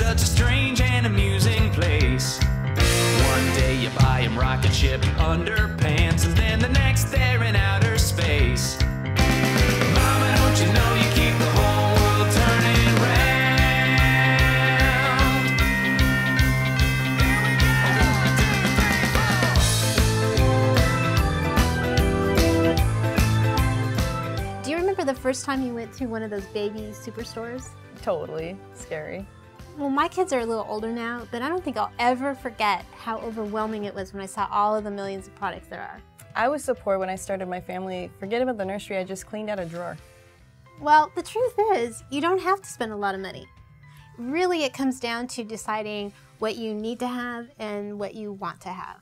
such a strange and amusing place. One day you buy him rocket ship underpants, and then the next they're in outer space. Mama, don't you know you keep the whole world turning round? Do you remember the first time you went to one of those baby superstores? Totally. Scary. Well, my kids are a little older now, but I don't think I'll ever forget how overwhelming it was when I saw all of the millions of products there are. I was so poor when I started my family. Forget about the nursery, I just cleaned out a drawer. Well, the truth is, you don't have to spend a lot of money. Really, it comes down to deciding what you need to have and what you want to have.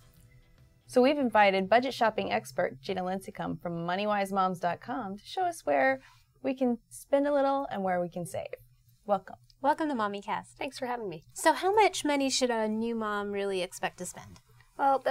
So we've invited budget shopping expert Gina Lincicum from MoneyWiseMoms.com to show us where we can spend a little and where we can save. Welcome. Welcome to MommyCast. Thanks for having me. So how much money should a new mom really expect to spend? Well,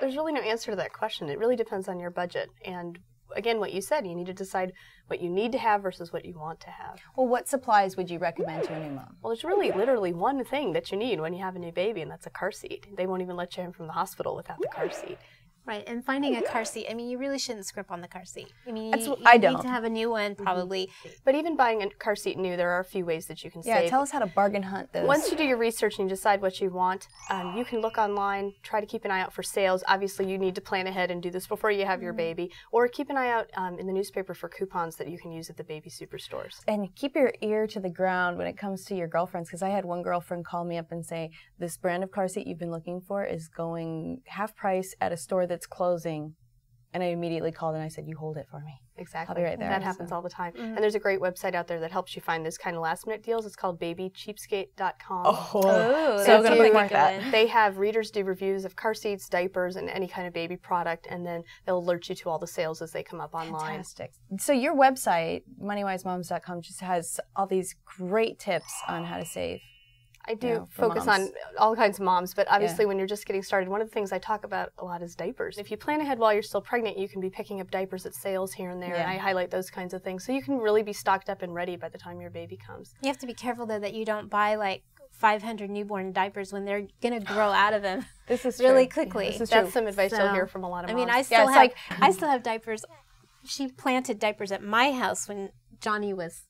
there's really no answer to that question. It really depends on your budget. And again, what you said, you need to decide what you need to have versus what you want to have. Well, what supplies would you recommend to a new mom? Well, there's really literally one thing that you need when you have a new baby, and that's a car seat. They won't even let you in from the hospital without the car seat. Right, and finding a car seat, I mean, you really shouldn't scrimp on the car seat. I mean, you need to have a new one, probably. But even buying a car seat new, there are a few ways that you can save. Yeah, tell us how to bargain hunt this. Once you do your research and you decide what you want, you can look online, try to keep an eye out for sales. Obviously, you need to plan ahead and do this before you have your baby. Or keep an eye out in the newspaper for coupons that you can use at the baby superstores. And keep your ear to the ground when it comes to your girlfriends, because I had one girlfriend call me up and say, this brand of car seat you've been looking for is going half price at a store that's closing. And I immediately called and I said, you hold it for me. Exactly. I'll be right there. That happens all the time. And there's a great website out there that helps you find this kind of last minute deals. It's called babycheapskate.com. Oh, so I'm going to bookmark that. They have readers do reviews of car seats, diapers, and any kind of baby product, and then they'll alert you to all the sales as they come up online. Fantastic. So your website, MoneyWiseMoms.com, just has all these great tips on how to save. I do focus on all kinds of moms, but obviously when you're just getting started, one of the things I talk about a lot is diapers. If you plan ahead while you're still pregnant, you can be picking up diapers at sales here and there, and I highlight those kinds of things. So you can really be stocked up and ready by the time your baby comes. You have to be careful, though, that you don't buy, like, 500 newborn diapers when they're going to grow out of them really quickly. Yeah, that's some advice you'll hear from a lot of moms. I mean, I still have diapers. She planted diapers at my house when Johnny was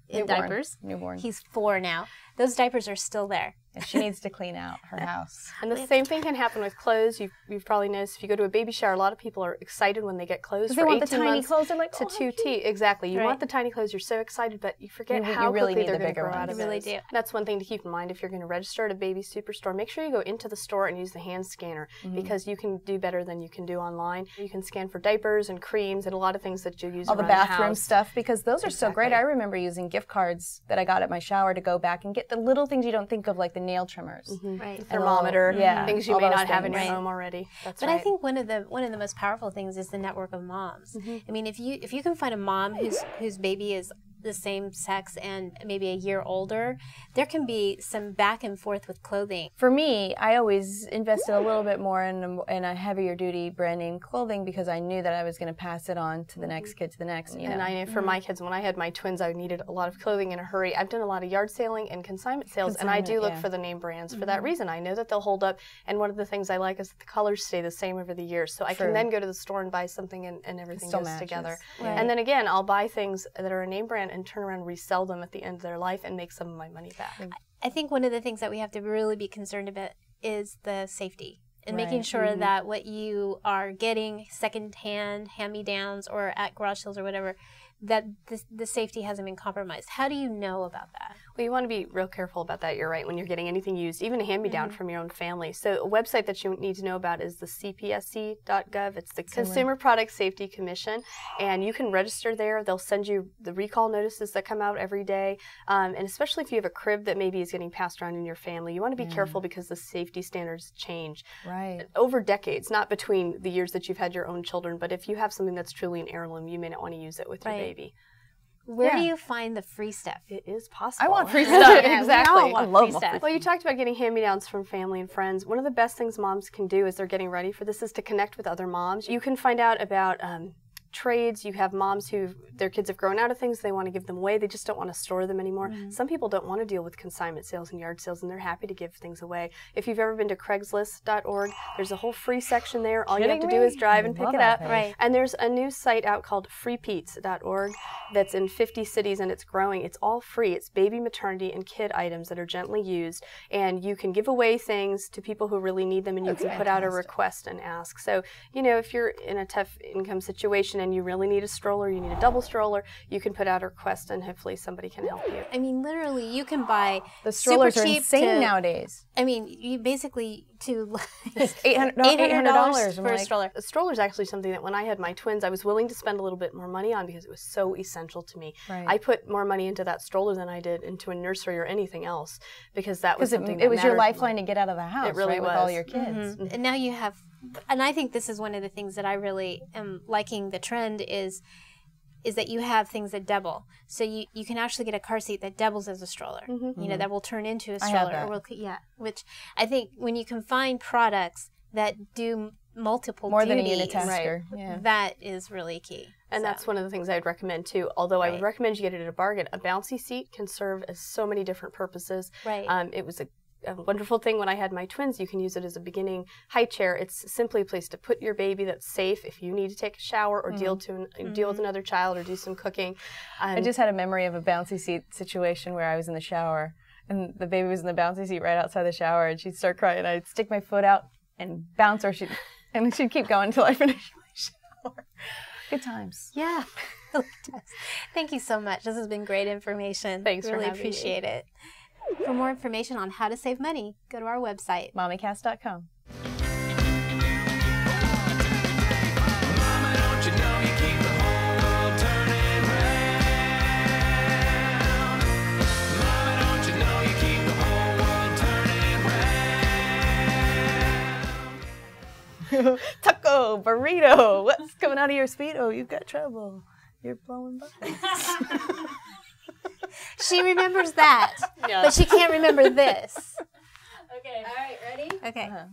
in diapers. Newborn. He's 4 now. Those diapers are still there. And she needs to clean out her house. And the same thing can happen with clothes. You've probably noticed if you go to a baby shower, a lot of people are excited when they get clothes. They want the tiny clothes. They're like, to 2T. Exactly. You want the tiny clothes. You're so excited, but you forget how quickly they're going to grow out of it. You really do. That's one thing to keep in mind if you're going to register at a baby superstore. Make sure you go into the store and use the hand scanner because you can do better than you can do online. You can scan for diapers and creams and a lot of things that you use all the bathroom stuff, because those are so great. I remember using gift cards that I got at my shower to go back and get the little things you don't think of, like the nail trimmers. Right. Thermometer, things you may not have in your home already. That's but I think one of the most powerful things is the network of moms. I mean, if you can find a mom whose baby is the same sex and maybe a year older, there can be some back and forth with clothing. For me, I always invested a little bit more in a heavier duty brand name clothing because I knew that I was going to pass it on to the next kid, to the next. And I know for my kids, when I had my twins, I needed a lot of clothing in a hurry. I've done a lot of yard selling and consignment sales, and I do look for the name brands for that reason. I know that they'll hold up, and one of the things I like is that the colors stay the same over the years, so I can then go to the store and buy something and everything goes together. And then again, I'll buy things that are a name brand and turn around and resell them at the end of their life and make some of my money back. I think one of the things that we have to really be concerned about is the safety and making sure that what you are getting secondhand, hand-me-downs, or at garage sales or whatever, that the safety hasn't been compromised. How do you know about that? Well, you want to be real careful about that. You're right. When you're getting anything used, even a hand-me-down from your own family. So a website that you need to know about is the CPSC.gov. It's the Consumer Product Safety Commission, and you can register there. They'll send you the recall notices that come out every day, and especially if you have a crib that maybe is getting passed around in your family, you want to be careful because the safety standards change over decades, not between the years that you've had your own children, but if you have something that's truly an heirloom, you may not want to use it with your baby. Where do you find the free stuff? It is possible. I want free stuff. Exactly. We all want free stuff. Well, you talked about getting hand-me-downs from family and friends. One of the best things moms can do as they're getting ready for this is to connect with other moms. You can find out about trades. You have moms who their kids have grown out of things. They want to give them away. They just don't want to store them anymore. Some people don't want to deal with consignment sales and yard sales, and they're happy to give things away. If you've ever been to Craigslist.org, there's a whole free section there. All you have to do is drive and pick it up. Right. And there's a new site out called freepeats.org that's in 50 cities, and it's growing. It's all free. It's baby, maternity, and kid items that are gently used, and you can give away things to people who really need them, and you can put out a request and ask. So, you know, if you're in a tough income situation and you really need a stroller, you need a double stroller, you can put out a request and hopefully somebody can help you. I mean, literally, you can buy the strollers super are cheap insane nowadays. I mean, you basically $800 for a stroller. A stroller is actually something that when I had my twins, I was willing to spend a little bit more money on because it was so essential to me. Right. I put more money into that stroller than I did into a nursery or anything else because that was something it was your lifeline to get out of the house. It really was. was. With all your kids. And now you have, and I think this is one of the things that I really am liking the trend is that you have things that double. So you can actually get a car seat that doubles as a stroller. You know, that will turn into a stroller. I have that. Which I think when you can find products that do multiple more duties, than a unitasker. Yeah. that is really key. And that's one of the things I'd recommend too. Although I would recommend you get it at a bargain. A bouncy seat can serve as so many different purposes. Right. It was a wonderful thing when I had my twins. You can use it as a beginning high chair. It's simply a place to put your baby that's safe if you need to take a shower or deal with another child or do some cooking. I just had a memory of a bouncy seat situation where I was in the shower and the baby was in the bouncy seat right outside the shower and she'd start crying and I'd stick my foot out and bounce her and she'd keep going until I finished my shower. Good times. Yeah. Thank you so much. This has been great information. Thanks for really having appreciate it. For more information on how to save money, go to our website, MommyCast.com. Mama, don't you know you keep the whole world turning round? Mama, don't you know you keep the whole world turning round? Taco, burrito, what's coming out of your Speedo? You've got trouble. You're blowing bubbles. She remembers that, but she can't remember this. Okay. All right, ready? Okay. Okay.